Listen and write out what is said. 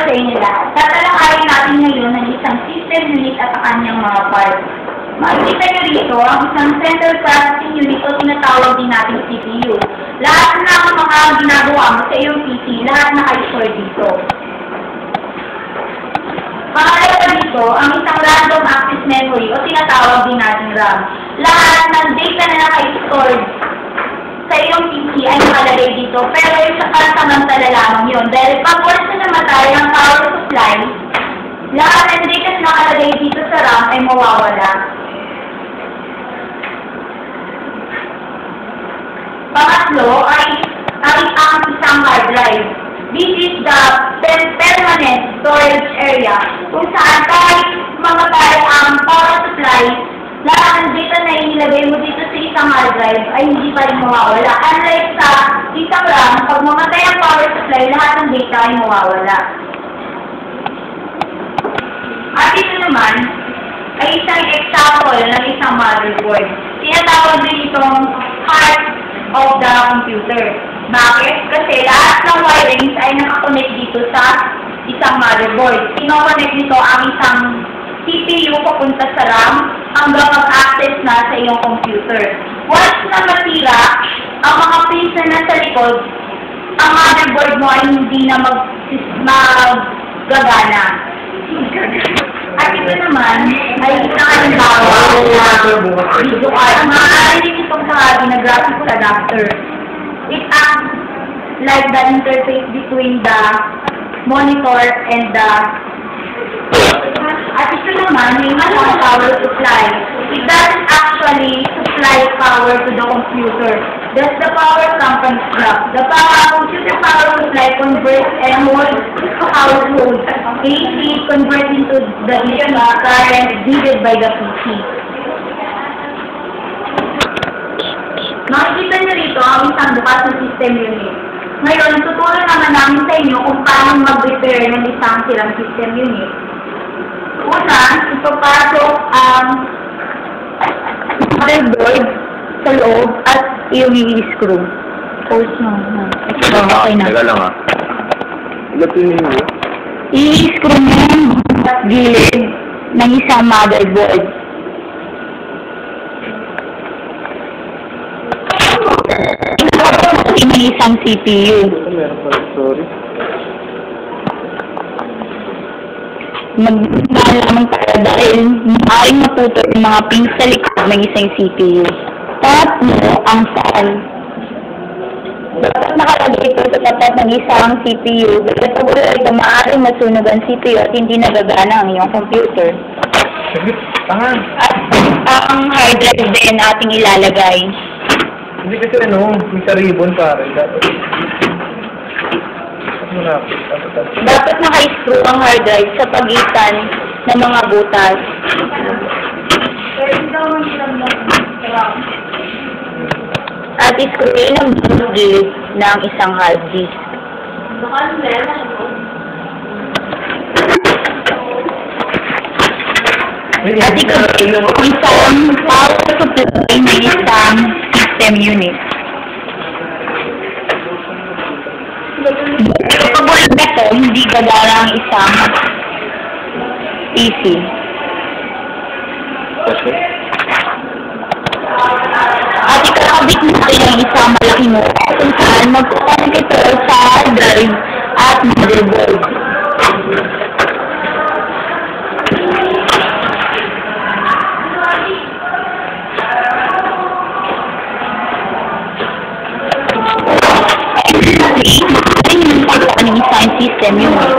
sa inyo lahat. Tatalakayin natin ngayon ang isang system unit at ang kanyang mga parts. Makikita nyo dito ang isang central processing unit o tinatawag din natin CPU. Lahat ng mga ginagawa mo sa iyong PC, lahat naka-store dito. Pangalawa dito, ang isang random access memory o tinatawag din natin RAM. Lahat ng data na naka-store sa iyong PC ay nakalagay dito, pero yung sa pansamantala lamang yun. Dahil pag once na namatay ang power supply, lahat ng data na nakalagay dito sa RAM ay mawawala. Pangatlo ay ang isang hard drive. This is the permanent storage area kung saan kahit mamatay ang power supply, lahat ng data na inilagay mo dito sa isang hard drive ay hindi pa rin mawawala. Unlike sa isang RAM, pag mamatay ang power supply, lahat ng data ay mawawala. At ito naman ay isang example ng isang motherboard. Tinatawag din itong heart of the computer. Bakit? Kasi lahat ng wirings ay nakakonect dito sa isang motherboard. Kinoconnect nito ang isang CPU papunta sa RAM hanggang mag-access na sa iyong computer. Once na matira ang mga pins na nasa likod, ang motherboard mo ay hindi na maggagana. At ito naman ay isang halimbawa na video card. Maaari din itong tawagin na graphics adapter. It acts like the interface between the monitor and the... At ito naman, may isang power supply. It doesn't actually supply power to the computer. That's the power company's job. The computer power supply converts and holds to household. AC converts into the DC current needed by the PC. Makikita nyo rito ang isang bukas na system unit. Ngayon, tuturo naman namin sa inyo kung paano mag-repair ng isang sirang system unit. Una, ipapasok ang motherboard sa loob at yung i-screw. Pause mo. Okay na. Teka lang ha. I-screw mo yung gilid ng isang motherboard. Ng isang CPU. Magdaan lamang para dahil maaaring maputol yung mga pins sa likod ng isang CPU. Tatlo ang saan. Dapat nakalagay ito sa tapat ng isang CPU dahil pag wala ito maaaring masunog ang CPU at hindi nagagana ang iyong computer. At ang hard drive din ating ilalagay. Hindi kasi may saribon pare. Dapat naka-screw ang hard drive sa pagitan ng mga butas. At screwin ang gilid ng isang hard disk. At ikagay isang power supply ng isang system unit. Kapag walang ito, hindi gagana ang isang PC. At ikakabit natin ang isang malaking mukha kung saan magkakaroon ito sa hard drive at motherboard. Ang isang system unit.